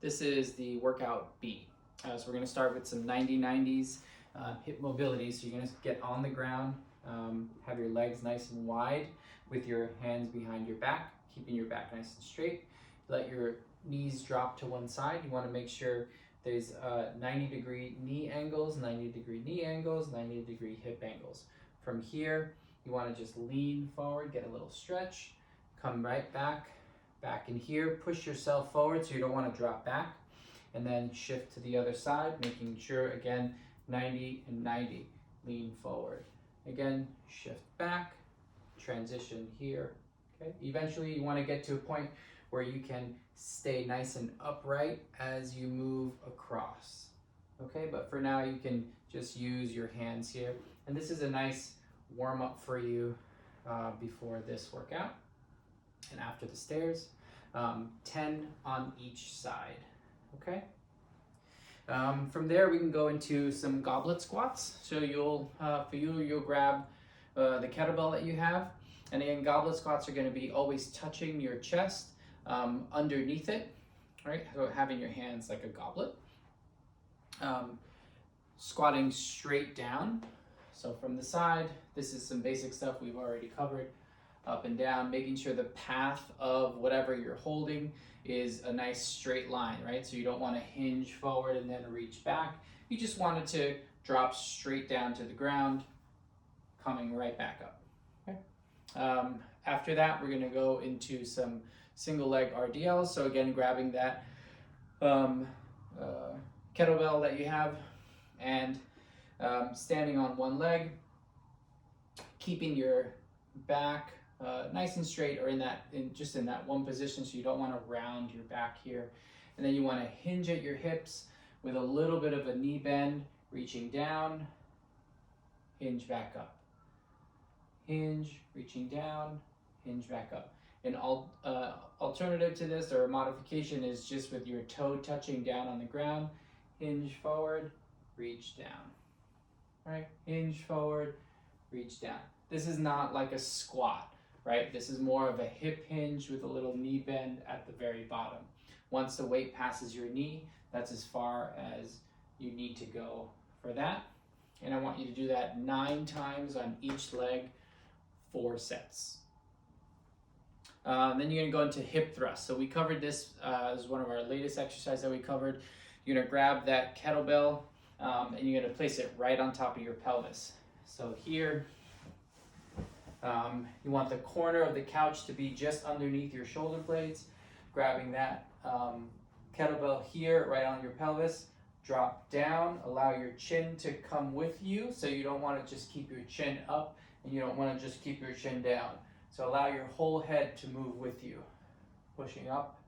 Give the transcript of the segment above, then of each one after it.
This is the workout B. So we're going to start with some 90-90s hip mobility. So you're going to get on the ground, have your legs nice and wide with your hands behind your back, keeping your back nice and straight. Let your knees drop to one side. You want to make sure there's 90-degree knee angles, 90-degree knee angles, 90-degree hip angles. From here, you want to just lean forward, get a little stretch, come right back in here, push yourself forward so you don't want to drop back, and then shift to the other side, making sure, again, 90 and 90. Lean forward. Again, shift back, transition here. Okay. Eventually, you want to get to a point where you can stay nice and upright as you move across. Okay, but for now, you can just use your hands here. And this is a nice warm-up for you before this workout and after the stairs. 10 on each side. Okay. From there, we can go into some goblet squats. So you'll grab the kettlebell that you have, and again, goblet squats are going to be always touching your chest underneath it, right? So having your hands like a goblet. Squatting straight down. So from the side, this is some basic stuff we've already covered. Up and down, making sure the path of whatever you're holding is a nice straight line, right? So you don't want to hinge forward and then reach back. You just want it to drop straight down to the ground, coming right back up. Okay. After that, we're going to go into some single leg RDLs. So again, grabbing that kettlebell that you have and standing on one leg, keeping your back nice and straight, or just in that one position, so you don't want to round your back here. And then you want to hinge at your hips with a little bit of a knee bend, reaching down, hinge back up. Hinge, reaching down, hinge back up. An alternative to this, or a modification, is just with your toe touching down on the ground, hinge forward, reach down. Right? Hinge forward, reach down. This is not like a squat, right? This is more of a hip hinge with a little knee bend at the very bottom. Once the weight passes your knee, that's as far as you need to go for that. And I want you to do that 9 times on each leg, 4 sets. Then you're gonna go into hip thrust. So we covered this as one of our latest exercises that we covered. You're gonna grab that kettlebell and you're gonna place it right on top of your pelvis. So here, you want the corner of the couch to be just underneath your shoulder blades. Grabbing that kettlebell here right on your pelvis, drop down, allow your chin to come with you. So you don't want to just keep your chin up, and you don't want to just keep your chin down. So allow your whole head to move with you. Pushing up,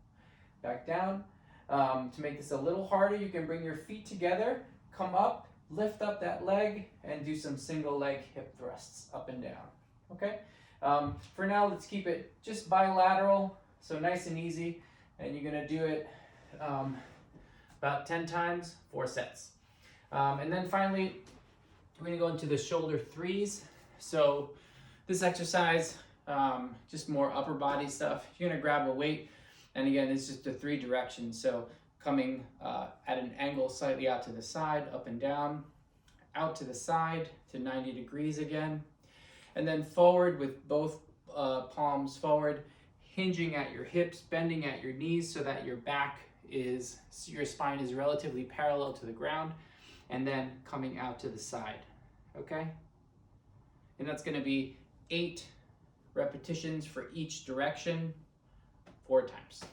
back down. To make this a little harder, you can bring your feet together, come up, lift up that leg, and do some single leg hip thrusts up and down. Okay, for now, let's keep it just bilateral, so nice and easy, and you're going to do it about 10 times, 4 sets. And then finally, we're going to go into the shoulder threes. So this exercise, just more upper body stuff. You're going to grab a weight, and again, it's just the 3 directions. So coming at an angle slightly out to the side, up and down, out to the side to 90 degrees again. And then forward with both palms forward, hinging at your hips, bending at your knees so that your spine is relatively parallel to the ground, and then coming out to the side, okay? And that's gonna be 8 repetitions for each direction, 4 times.